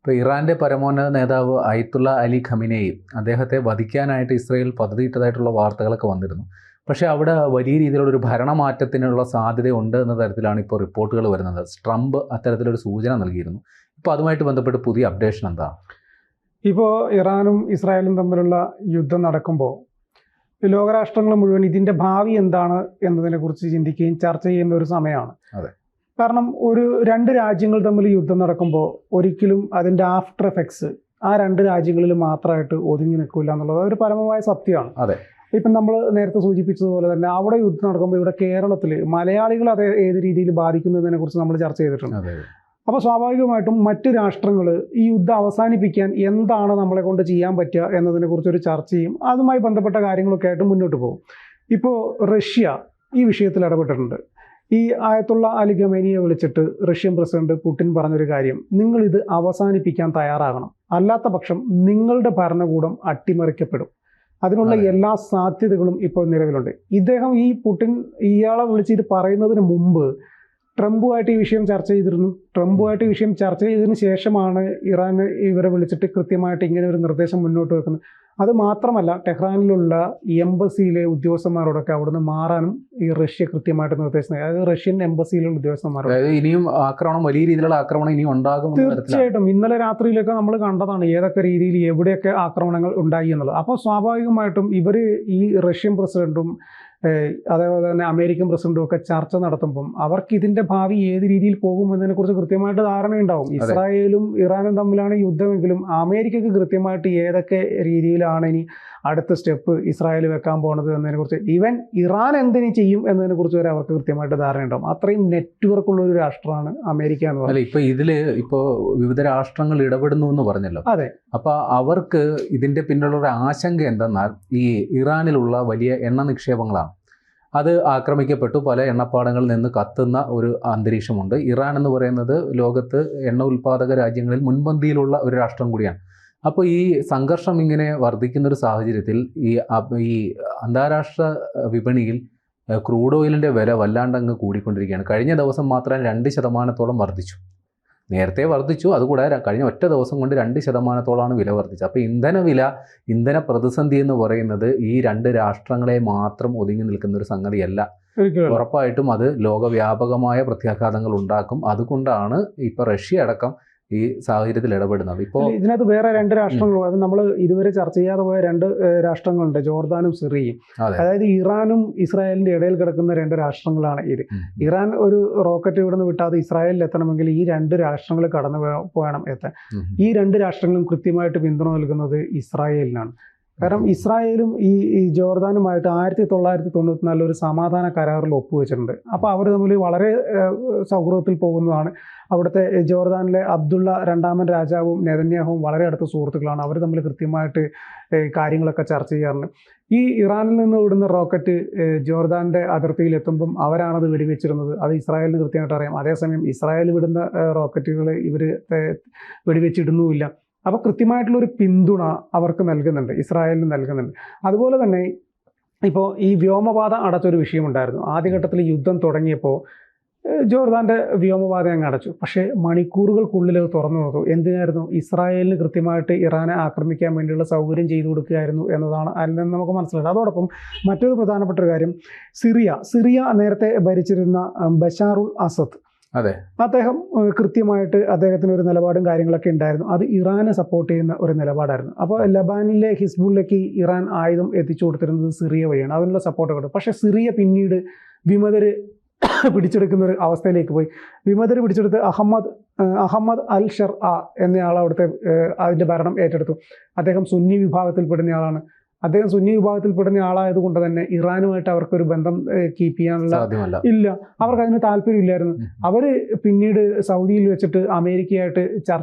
ഇപ്പോൾ ഇറാൻ്റെ പരമോന്നത നേതാവ് അയത്തുള്ള അലി ഖമിനെയി അദ്ദേഹത്തെ വധിക്കാനായിട്ട് ഇസ്രയേൽ പദ്ധതിയിട്ടതായിട്ടുള്ള വാർത്തകളൊക്കെ വന്നിരുന്നു. പക്ഷേ അവിടെ വലിയ രീതിയിലുള്ളൊരു ഭരണമാറ്റത്തിനുള്ള സാധ്യതയുണ്ട് എന്ന തരത്തിലാണ് ഇപ്പോൾ റിപ്പോർട്ടുകൾ വരുന്നത്. ട്രംപ് അത്തരത്തിലൊരു സൂചന നൽകിയിരുന്നു. ഇപ്പോൾ അതുമായിട്ട് ബന്ധപ്പെട്ട് പുതിയ അപ്ഡേഷൻ എന്താ? ഇപ്പോൾ ഇറാനും ഇസ്രായേലും തമ്മിലുള്ള യുദ്ധം നടക്കുമ്പോൾ ലോകരാഷ്ട്രങ്ങൾ മുഴുവൻ ഇതിൻ്റെ ഭാവി എന്താണ് എന്നതിനെക്കുറിച്ച് ചിന്തിക്കുകയും ചർച്ച ചെയ്യുന്ന ഒരു സമയമാണ്. അതെ. കാരണം രണ്ട് രാജ്യങ്ങൾ തമ്മിൽ യുദ്ധം നടക്കുമ്പോൾ ഒരിക്കലും അതിൻ്റെ ആഫ്റ്റർ എഫക്ട്സ് ആ രണ്ട് രാജ്യങ്ങളിൽ മാത്രമായിട്ട് ഒതുങ്ങി നിൽക്കില്ല എന്നുള്ളത് ഒരു പരമമായ സത്യമാണ്. അതെ. ഇപ്പം നമ്മൾ നേരത്തെ സൂചിപ്പിച്ചതുപോലെ തന്നെ അവിടെ യുദ്ധം നടക്കുമ്പോൾ ഇവിടെ കേരളത്തിൽ മലയാളികൾ അത് ഏത് രീതിയിൽ ബാധിക്കുന്നതിനെ കുറിച്ച് നമ്മൾ ചർച്ച ചെയ്തിട്ടുണ്ട്. അപ്പോൾ സ്വാഭാവികമായിട്ടും മറ്റ് രാഷ്ട്രങ്ങൾ ഈ യുദ്ധം അവസാനിപ്പിക്കാൻ എന്താണ് നമ്മളെ കൊണ്ട് ചെയ്യാൻ പറ്റുക എന്നതിനെക്കുറിച്ചൊരു ചർച്ചയും അതുമായി ബന്ധപ്പെട്ട കാര്യങ്ങളൊക്കെ ആയിട്ട് മുന്നോട്ട് പോകും. ഇപ്പോൾ റഷ്യ ഈ വിഷയത്തിൽ ഇടപെട്ടിട്ടുണ്ട്. ഈ ആയത്തുള്ള അലി ഖമേനിയെ വിളിച്ചിട്ട് റഷ്യൻ പ്രസിഡന്റ് പുടിൻ പറഞ്ഞൊരു കാര്യം, നിങ്ങളിത് അവസാനിപ്പിക്കാൻ തയ്യാറാകണം, അല്ലാത്ത പക്ഷം നിങ്ങളുടെ ഭരണകൂടം അട്ടിമറിക്കപ്പെടും. അതിനുള്ള എല്ലാ സാധ്യതകളും ഇപ്പോൾ നിലവിലുണ്ട്. ഈ പുടിൻ ഇയാളെ വിളിച്ച് ഇത് പറയുന്നതിന് മുമ്പ് ട്രംപുമായിട്ട് ഈ വിഷയം ചർച്ച ചെയ്തിരുന്നു. ട്രംപുമായിട്ട് ഈ വിഷയം ചർച്ച ചെയ്തതിന് ശേഷമാണ് ഇറാൻ ഇവരെ വിളിച്ചിട്ട് കൃത്യമായിട്ട് ഇങ്ങനെ ഒരു നിർദ്ദേശം മുന്നോട്ട് വെക്കുന്നത്. അത് മാത്രമല്ല, ടെഹ്റാനിലുള്ള എംബസിയിലെ ഉദ്യോഗസ്ഥന്മാരോടൊക്കെ അവിടുന്ന് മാറാനും ഈ റഷ്യ കൃത്യമായിട്ട് നിർദ്ദേശം, അതായത് റഷ്യൻ എംബസിയിലുള്ള ഉദ്യോഗസ്ഥന്മാരോട് ഇനിയും ആക്രമണം, വലിയ രീതിയിലുള്ള ആക്രമണം ഇനിയും ഉണ്ടാകും. തീർച്ചയായിട്ടും ഇന്നലെ രാത്രിയിലൊക്കെ നമ്മൾ കണ്ടതാണ് ഏതൊക്കെ രീതിയിൽ എവിടെയൊക്കെ ആക്രമണങ്ങൾ ഉണ്ടായി എന്നുള്ളത്. അപ്പോൾ സ്വാഭാവികമായിട്ടും ഇവർ ഈ റഷ്യൻ പ്രസിഡന്റും അതേപോലെ തന്നെ അമേരിക്കൻ പ്രസിഡന്റും ഒക്കെ ചർച്ച നടത്തുമ്പം അവർക്ക് ഇതിന്റെ ഭാവി ഏത് രീതിയിൽ പോകുമെന്നതിനെ കുറിച്ച് കൃത്യമായിട്ട് ധാരണയുണ്ടാവും. ഇസ്രായേലും ഇറാനും തമ്മിലാണ് യുദ്ധമെങ്കിലും അമേരിക്കക്ക് കൃത്യമായിട്ട് ഏതൊക്കെ രീതിയിലാണ് ഇനി അടുത്ത സ്റ്റെപ്പ് ഇസ്രായേൽ വെക്കാൻ പോകുന്നത് എന്നതിനെക്കുറിച്ച്, ഈവൻ ഇറാൻ എന്തിനു ചെയ്യും എന്നതിനെക്കുറിച്ച് വരെ അവർക്ക് കൃത്യമായിട്ട് ധാരണയുണ്ടാവും. അത്രയും നെറ്റ്വർക്ക് ഉള്ള ഒരു രാഷ്ട്രമാണ് അമേരിക്ക എന്ന് പറയുന്നത്. ഇപ്പൊ ഇതില് വിവിധ രാഷ്ട്രങ്ങൾ ഇടപെടുന്നു എന്ന് പറഞ്ഞല്ലോ. അതെ. അപ്പൊ അവർക്ക് ഇതിന്റെ പിന്നിലുള്ള ഒരു ആശങ്ക എന്തെന്നാൽ ഈ ഇറാനിലുള്ള വലിയ എണ്ണ നിക്ഷേപങ്ങളാണ്. അത് ആക്രമിക്കപ്പെട്ടു. പല എണ്ണപ്പാടങ്ങളിൽ നിന്ന് കത്തുന്ന ഒരു അന്തരീക്ഷമുണ്ട്. ഇറാൻ എന്ന് പറയുന്നത് ലോകത്ത് എണ്ണ ഉൽപ്പാദക രാജ്യങ്ങളിൽ മുൻപന്തിയിലുള്ള ഒരു രാഷ്ട്രം കൂടിയാണ്. അപ്പോൾ ഈ സംഘർഷം ഇങ്ങനെ വർദ്ധിക്കുന്നൊരു സാഹചര്യത്തിൽ ഈ അന്താരാഷ്ട്ര വിപണിയിൽ ക്രൂഡ് ഓയിലിൻ്റെ വില വല്ലാണ്ടങ്ങ് കൂടിക്കൊണ്ടിരിക്കുകയാണ്. കഴിഞ്ഞ ദിവസം മാത്രം 2% വർദ്ധിച്ചു. നേരത്തെ വർദ്ധിച്ചു, അതുകൂടാതെ കഴിഞ്ഞ ഒറ്റ ദിവസം കൊണ്ട് 2% വില വർദ്ധിച്ചത്. അപ്പോൾ ഇന്ധന പ്രതിസന്ധി എന്ന് പറയുന്നത് ഈ രണ്ട് രാഷ്ട്രങ്ങളെ മാത്രം ഒതുങ്ങി നിൽക്കുന്ന ഒരു സംഗതിയല്ല. ഉറപ്പായിട്ടും അത് ലോകവ്യാപകമായ പ്രത്യാഘാതങ്ങൾ ഉണ്ടാക്കും. അതുകൊണ്ടാണ് ഇപ്പോൾ റഷ്യ അടക്കം ഈ സാഹചര്യത്തിൽ ഇടപെടുന്നത്. ഇപ്പോൾ ഇതിനകത്ത് വേറെ രണ്ട് രാഷ്ട്രങ്ങളും, അത് നമ്മൾ ഇതുവരെ ചർച്ച ചെയ്യാതെ പോയ രണ്ട് രാഷ്ട്രങ്ങളുണ്ട്, ജോർദാനും സിറിയയും. അതായത് ഇറാനും ഇസ്രായേലിന്റെ ഇടയിൽ കിടക്കുന്ന രണ്ട് രാഷ്ട്രങ്ങളാണ് ഇത്. ഇറാൻ ഒരു റോക്കറ്റ് ഇവിടുന്ന് വിട്ടാതെ ഇസ്രായേലിൽ എത്തണമെങ്കിൽ ഈ രണ്ട് രാഷ്ട്രങ്ങൾ കടന്നു പോകണം എത്താൻ. ഈ രണ്ട് രാഷ്ട്രങ്ങളും കൃത്യമായിട്ട് പിന്തുണ നൽകുന്നത് ഇസ്രായേലിനാണ്. കാരണം ഇസ്രായേലും ഈ ജോർദാനുമായിട്ട് 1994 ഒരു സമാധാന കരാറിൽ ഒപ്പുവെച്ചിട്ടുണ്ട്. അപ്പോൾ അവർ തമ്മിൽ വളരെ സൗഹൃദത്തിൽ പോകുന്നതാണ്. അവിടുത്തെ ജോർദാനിലെ അബ്ദുള്ള രണ്ടാമൻ രാജാവും നെതന്യാഹുവും വളരെ അടുത്ത സുഹൃത്തുക്കളാണ്. അവർ തമ്മിൽ കൃത്യമായിട്ട് കാര്യങ്ങളൊക്കെ ചർച്ച ചെയ്യാറുണ്ട്. ഈ ഇറാനിൽ നിന്ന് വിടുന്ന റോക്കറ്റ് ജോർദാൻ്റെ അതിർത്തിയിൽ എത്തുമ്പം അവരാണത് വെടിവെച്ചിരുന്നത്. അത് ഇസ്രായേലിന് കൃത്യമായിട്ട് അറിയാം. അതേസമയം ഇസ്രായേൽ വിടുന്ന റോക്കറ്റുകൾ ഇവർ വെടിവെച്ചിടുന്നുമില്ല. അപ്പോൾ കൃത്യമായിട്ടുള്ളൊരു പിന്തുണ അവർക്ക് നൽകുന്നുണ്ട്, ഇസ്രായേലിന് നൽകുന്നുണ്ട്. അതുപോലെ തന്നെ ഇപ്പോൾ ഈ വ്യോമപാത അടച്ചൊരു വിഷയമുണ്ടായിരുന്നു. ആദ്യഘട്ടത്തിൽ യുദ്ധം തുടങ്ങിയപ്പോൾ ജോർദാൻ്റെ വ്യോമപാത അങ്ങ് അടച്ചു. പക്ഷേ മണിക്കൂറുകൾക്കുള്ളിൽ അത് തുറന്നു നോക്കൂ. എന്തിനായിരുന്നു? ഇസ്രായേലിന് കൃത്യമായിട്ട് ഇറാനെ ആക്രമിക്കാൻ വേണ്ടിയുള്ള സൗകര്യം ചെയ്തു കൊടുക്കുകയായിരുന്നു എന്നതാണ് അതിൽ നിന്ന് നമുക്ക് മനസ്സിലായത്. അതോടൊപ്പം മറ്റൊരു പ്രധാനപ്പെട്ട ഒരു കാര്യം, സിറിയ നേരത്തെ ഭരിച്ചിരുന്ന ബഷാറുൽ അസദ്, അദ്ദേഹം കൃത്യമായിട്ട് അദ്ദേഹത്തിന് ഒരു നിലപാടും കാര്യങ്ങളൊക്കെ ഉണ്ടായിരുന്നു. അത് ഇറാനെ സപ്പോർട്ട് ചെയ്യുന്ന ഒരു നിലപാടായിരുന്നു. അപ്പോൾ ലബാനിലെ ഹിസ്ബുള്ളിലേക്ക് ഇറാൻ ആയുധം എത്തിച്ചു കൊടുത്തിരുന്നത് സിറിയ വഴിയാണ്. അതിനുള്ള സപ്പോർട്ട് കൊടുത്തു. പക്ഷേ സിറിയ പിന്നീട് വിമതർ പിടിച്ചെടുക്കുന്ന ഒരു അവസ്ഥയിലേക്ക് പോയി. വിമതർ പിടിച്ചെടുത്ത് അഹമ്മദ് അൽ ഷർ എന്നയാൾ അവിടുത്തെ അതിൻ്റെ ഭരണം ഏറ്റെടുത്തു. അദ്ദേഹം സുന്നി വിഭാഗത്തിൽപ്പെടുന്ന ആളാണ്. അദ്ദേഹം സുന്നി വിഭാഗത്തിൽപ്പെടുന്ന ആളായതുകൊണ്ട് തന്നെ ഇറാനുമായിട്ട് അവർക്കൊരു ബന്ധം കീപ്പ് ചെയ്യാനുള്ള അവർക്ക് അതിന് താല്പര്യമില്ലായിരുന്നു. അവർ പിന്നീട് സൗദിയിൽ വെച്ചിട്ട് അമേരിക്കയായിട്ട്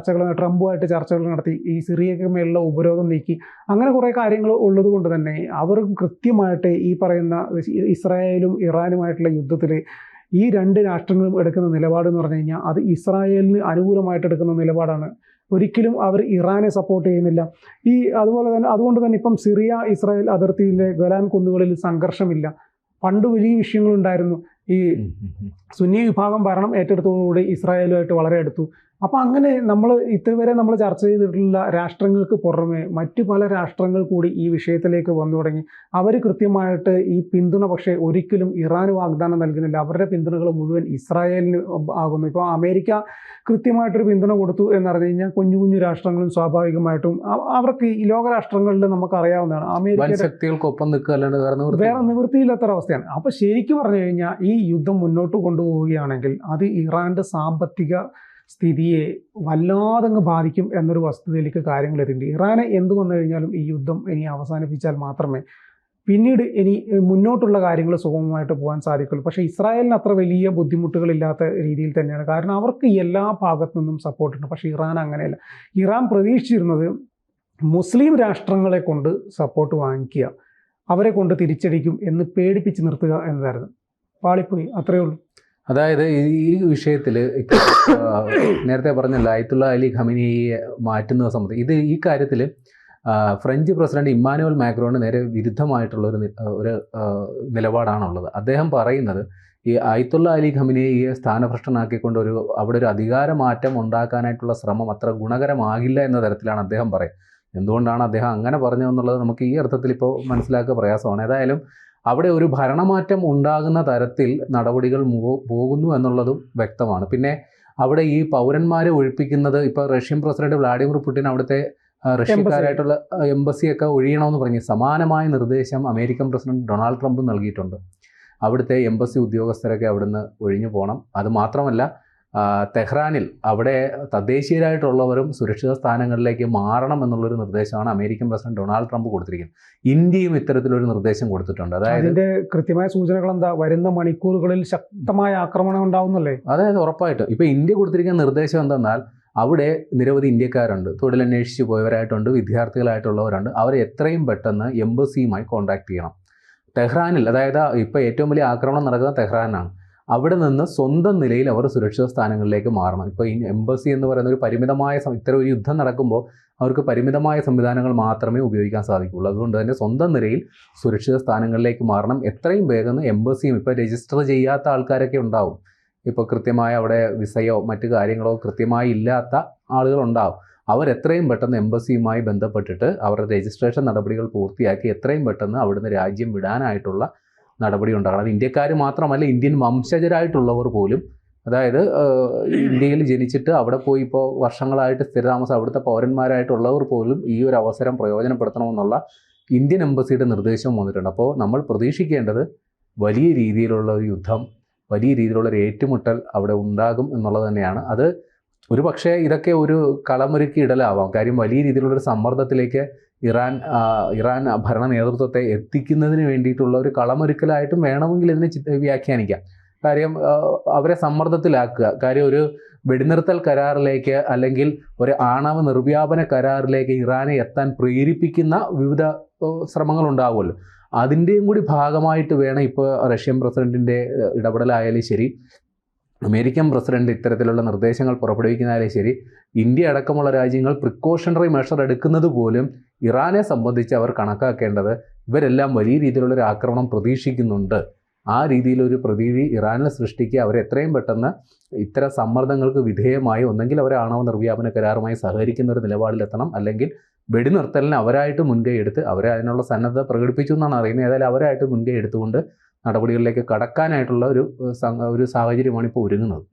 ട്രംപുമായിട്ട് ചർച്ചകൾ നടത്തി ഈ സിറിയക്ക് മേലുള്ള ഉപരോധം നീക്കി. അങ്ങനെ കുറേ കാര്യങ്ങൾ ഉള്ളത് കൊണ്ട് തന്നെ അവർ കൃത്യമായിട്ട് ഈ പറയുന്ന ഇസ്രായേലും ഇറാനുമായിട്ടുള്ള യുദ്ധത്തിൽ ഈ രണ്ട് രാഷ്ട്രങ്ങളും എടുക്കുന്ന നിലപാട് എന്ന് പറഞ്ഞു കഴിഞ്ഞാൽ അത് ഇസ്രായേലിന് അനുകൂലമായിട്ട് എടുക്കുന്ന നിലപാടാണ്. ഒരിക്കലും അവർ ഇറാനെ സപ്പോർട്ട് ചെയ്യുന്നില്ല. അതുകൊണ്ട് തന്നെ ഇപ്പം സിറിയ ഇസ്രായേൽ അതിർത്തിയിലെ ഗോലാൻ കുന്നുകളിൽ സംഘർഷമില്ല. പണ്ട് വലിയ വിഷയങ്ങളുണ്ടായിരുന്നു. ഈ സുന്നി വിഭാഗം ഭരണം ഏറ്റെടുത്തതോടുകൂടി ഇസ്രായേലുമായിട്ട് വളരെ അടുത്തു. അപ്പോൾ അങ്ങനെ നമ്മൾ ഇതുവരെ നമ്മൾ ചർച്ച ചെയ്തിട്ടുള്ള രാഷ്ട്രങ്ങൾക്ക് പുറമെ മറ്റു പല രാഷ്ട്രങ്ങൾ കൂടി ഈ വിഷയത്തിലേക്ക് വന്നു തുടങ്ങി. അവർ കൃത്യമായിട്ട് ഈ പിന്തുണ പക്ഷേ ഒരിക്കലും ഇറാന് വാഗ്ദാനം നൽകുന്നില്ല. അവരുടെ പിന്തുണകൾ മുഴുവൻ ഇസ്രായേലിന് ആകുന്നു. ഇപ്പോൾ അമേരിക്ക കൃത്യമായിട്ടൊരു പിന്തുണ കൊടുത്തു എന്ന് പറഞ്ഞു കഴിഞ്ഞാൽ കുഞ്ഞു കുഞ്ഞു രാഷ്ട്രങ്ങളും സ്വാഭാവികമായിട്ടും അവർക്ക് ഈ ലോകരാഷ്ട്രങ്ങളിൽ നമുക്കറിയാവുന്നതാണ് അമേരിക്ക ശക്തികൾക്കൊപ്പം നിൽക്കുക, വേറെ നിവൃത്തിയില്ലാത്തൊരവസ്ഥയാണ്. അപ്പോൾ ശരിക്കും പറഞ്ഞു കഴിഞ്ഞാൽ ഈ യുദ്ധം മുന്നോട്ട് കൊണ്ടുപോവുകയാണെങ്കിൽ അത് ഇറാന്റെ സാമ്പത്തിക സ്ഥിതിയെ വല്ലാതങ്ങ് ബാധിക്കും എന്നൊരു വസ്തുതയിലേക്ക് കാര്യങ്ങൾ എത്തിയിട്ടുണ്ട്. ഇറാനെ എന്തു വന്നു കഴിഞ്ഞാലും ഈ യുദ്ധം ഇനി അവസാനിപ്പിച്ചാൽ മാത്രമേ പിന്നീട് ഇനി മുന്നോട്ടുള്ള കാര്യങ്ങൾ സുഗമമായിട്ട് പോകാൻ സാധിക്കുള്ളൂ. പക്ഷേ ഇസ്രായേലിന് അത്ര വലിയ ബുദ്ധിമുട്ടുകളില്ലാത്ത രീതിയിൽ തന്നെയാണ്. കാരണം അവർക്ക് എല്ലാ ഭാഗത്തു നിന്നും സപ്പോർട്ടുണ്ട്. പക്ഷേ ഇറാൻ അങ്ങനെയല്ല. ഇറാൻ പ്രതീക്ഷിച്ചിരുന്നത് മുസ്ലിം രാഷ്ട്രങ്ങളെ കൊണ്ട് സപ്പോർട്ട് വാങ്ങിക്കുക, അവരെ കൊണ്ട് തിരിച്ചടിക്കും എന്ന് പേടിപ്പിച്ച് നിർത്തുക എന്നതായിരുന്നു. പാളിപ്പോയി, അത്രയേ ഉള്ളൂ. അതായത് ഈ വിഷയത്തിൽ നേരത്തെ പറഞ്ഞല്ലോ ആയത്തുള്ള അലി ഖമനിയെ മാറ്റുന്ന സംബന്ധിച്ച് ഈ കാര്യത്തിൽ ഫ്രഞ്ച് പ്രസിഡന്റ് ഇമ്മാനുവൽ മാക്രോണിന് നേരെ വിരുദ്ധമായിട്ടുള്ള ഒരു നിലപാടാണുള്ളത്. അദ്ദേഹം പറയുന്നത് ഈ ആയത്തുള്ള അലി ഖമനിയെ സ്ഥാനഭ്രഷ്ടനാക്കിക്കൊണ്ട് അവിടെ ഒരു അധികാര മാറ്റം ഉണ്ടാക്കാനായിട്ടുള്ള ശ്രമം അത്ര ഗുണകരമാകില്ല എന്ന തരത്തിലാണ് അദ്ദേഹം പറയുന്നത്. എന്തുകൊണ്ടാണ് അദ്ദേഹം അങ്ങനെ പറഞ്ഞതെന്നുള്ളത് നമുക്ക് ഈ അർത്ഥത്തിൽ ഇപ്പോൾ മനസ്സിലാക്കുക പ്രയാസമാണ്. ഏതായാലും അവിടെ ഒരു ഭരണമാറ്റം ഉണ്ടാകുന്ന തരത്തിൽ നടപടികൾ പോകുന്നു എന്നുള്ളതും വ്യക്തമാണ്. പിന്നെ അവിടെ ഈ പൗരന്മാരെ ഒഴിപ്പിക്കുന്നത് ഇപ്പോൾ റഷ്യൻ പ്രസിഡന്റ് വ്ളാഡിമിർ പുടിൻ അവിടുത്തെ റഷ്യക്കാരായിട്ടുള്ള എംബസിയൊക്കെ ഒഴിയണമെന്ന് പറഞ്ഞ് സമാനമായ നിർദ്ദേശം അമേരിക്കൻ പ്രസിഡന്റ് ഡൊണാൾഡ് ട്രംപ് നൽകിയിട്ടുണ്ട്. അവിടുത്തെ എംബസി ഉദ്യോഗസ്ഥരൊക്കെ അവിടുന്ന് ഒഴിഞ്ഞു പോകണം. അതുമാത്രമല്ല തെഹ്റാനിൽ അവിടെ തദ്ദേശീയരായിട്ടുള്ളവരും സുരക്ഷിത സ്ഥാനങ്ങളിലേക്ക് മാറണം എന്നുള്ളൊരു നിർദ്ദേശമാണ് അമേരിക്കൻ പ്രസിഡന്റ് ഡൊണാൾഡ് ട്രംപ് കൊടുത്തിരിക്കുന്നത്. ഇന്ത്യയും ഇത്തരത്തിലൊരു നിർദ്ദേശം കൊടുത്തിട്ടുണ്ട്. അതായത് കൃത്യമായ സൂചനകൾ എന്താ, വരുന്ന മണിക്കൂറുകളിൽ ശക്തമായ ആക്രമണം ഉണ്ടാവുന്നല്ലേ? അതായത് ഉറപ്പായിട്ടും ഇപ്പോൾ ഇന്ത്യ കൊടുത്തിരിക്കുന്ന നിർദ്ദേശം എന്തെന്നാൽ അവിടെ നിരവധി ഇന്ത്യക്കാരുണ്ട്, തൊഴിലന്വേഷിച്ച് പോയവരായിട്ടുണ്ട്, വിദ്യാർത്ഥികളായിട്ടുള്ളവരുണ്ട്. അവരെ എത്രയും പെട്ടെന്ന് എംബസിയുമായി കോൺടാക്ട് ചെയ്യണം. ടെഹ്റാനിൽ, അതായത് ഇപ്പോൾ ഏറ്റവും വലിയ ആക്രമണം നടക്കുന്നത് തെഹ്റാനാണ്. അവിടെ നിന്ന് സ്വന്തം നിലയിൽ അവർ സുരക്ഷിത സ്ഥാനങ്ങളിലേക്ക് മാറണം. ഇപ്പോൾ ഈ എംബസി എന്ന് പറയുന്ന ഒരു പരിമിതമായ ഇത്തരം ഒരു യുദ്ധം നടക്കുമ്പോൾ അവർക്ക് പരിമിതമായ സംവിധാനങ്ങൾ മാത്രമേ ഉപയോഗിക്കാൻ സാധിക്കുകയുള്ളൂ. അതുകൊണ്ട് തന്നെ സ്വന്തം നിലയിൽ സുരക്ഷിത സ്ഥാനങ്ങളിലേക്ക് മാറണം. എത്രയും വേഗം എംബസിയും ഇപ്പോൾ രജിസ്റ്റർ ചെയ്യാത്ത ആൾക്കാരൊക്കെ ഉണ്ടാവും. ഇപ്പോൾ കൃത്യമായ അവിടെ വിസയോ മറ്റു കാര്യങ്ങളോ കൃത്യമായി ഇല്ലാത്ത ആളുകളുണ്ടാവും. അവരെത്രയും പെട്ടെന്ന് എംബസിയുമായി ബന്ധപ്പെട്ടിട്ട് അവരുടെ രജിസ്ട്രേഷൻ നടപടികൾ പൂർത്തിയാക്കി എത്രയും പെട്ടെന്ന് അവിടുന്ന് രാജ്യം വിടാനായിട്ടുള്ള നടപടി ഉണ്ടാകണം. അത് ഇന്ത്യക്കാർ മാത്രമല്ല, ഇന്ത്യൻ വംശജരായിട്ടുള്ളവർ പോലും, അതായത് ഇന്ത്യയിൽ ജനിച്ചിട്ട് അവിടെ പോയി ഇപ്പോൾ വർഷങ്ങളായിട്ട് സ്ഥിരതാമസം അവിടുത്തെ പൗരന്മാരായിട്ടുള്ളവർ പോലും ഈ ഒരു അവസരം പ്രയോജനപ്പെടുത്തണമെന്നുള്ള ഇന്ത്യൻ എംബസിയുടെ നിർദ്ദേശവും വന്നിട്ടുണ്ട്. അപ്പോൾ നമ്മൾ പ്രതീക്ഷിക്കേണ്ടത് വലിയ രീതിയിലുള്ള ഒരു യുദ്ധം, വലിയ രീതിയിലുള്ള ഒരു ഏറ്റുമുട്ടൽ അവിടെ ഉണ്ടാകും എന്നുള്ളത് തന്നെയാണ്. അത് ഒരു പക്ഷേ ഇതൊക്കെ ഒരു കളമൊരുക്കി ഇടലാവാം. കാര്യം വലിയ രീതിയിലുള്ളൊരു സമ്മർദ്ദത്തിലേക്ക് ഇറാൻ ഭരണ നേതൃത്വത്തെ എത്തിക്കുന്നതിന് വേണ്ടിയിട്ടുള്ള ഒരു കളമൊരുക്കലായിട്ടും വേണമെങ്കിൽ ഇതിനെ വ്യാഖ്യാനിക്കാം. കാര്യം അവരെ സമ്മർദ്ദത്തിലാക്കുക. കാര്യം ഒരു വെടിനിർത്തൽ കരാറിലേക്ക് അല്ലെങ്കിൽ ഒരു ആണവ നിർവ്യാപന കരാറിലേക്ക് ഇറാനെ എത്താൻ പ്രേരിപ്പിക്കുന്ന വിവിധ ശ്രമങ്ങളുണ്ടാവുമല്ലോ. അതിൻ്റെയും കൂടി ഭാഗമായിട്ട് വേണം ഇപ്പോൾ റഷ്യൻ പ്രസിഡന്റിൻ്റെ ഇടപെടലായാലും ശരി, അമേരിക്കൻ പ്രസിഡന്റ് ഇത്തരത്തിലുള്ള നിർദ്ദേശങ്ങൾ പുറപ്പെടുവിക്കുന്നതായാലും ശരി, ഇന്ത്യ അടക്കമുള്ള രാജ്യങ്ങൾ പ്രിക്കോഷണറി മെഷർ എടുക്കുന്നത് പോലും ഇറാനെ സംബന്ധിച്ച് അവർ കണക്കാക്കേണ്ടത് ഇവരെല്ലാം വലിയ രീതിയിലുള്ളൊരു ആക്രമണം പ്രതീക്ഷിക്കുന്നുണ്ട്. ആ രീതിയിലൊരു പ്രതീതി ഇറാനിൽ സൃഷ്ടിക്കുക, അവരെ എത്രയും പെട്ടെന്ന് ഇത്തരം സമ്മർദ്ദങ്ങൾക്ക് വിധേയമായി ഒന്നെങ്കിൽ അവർ ആണവ നിർവ്യാപന കരാറുമായി സഹകരിക്കുന്ന ഒരു നിലപാടിലെത്തണം, അല്ലെങ്കിൽ വെടിനിർത്തലിന് അവരായിട്ട് മുൻകൈ എടുത്ത് അവരെ അതിനുള്ള സന്നദ്ധത പ്രകടിപ്പിച്ചു എന്നാണ് അറിയുന്നത്. ഏതായാലും അവരായിട്ട് മുൻകൈ എടുത്തുകൊണ്ട് നടപടികളിലേക്ക് കടക്കാനായിട്ടുള്ള ഒരു സാഹചര്യമാണ് ഇപ്പോൾ ഒരുങ്ങുന്നത്.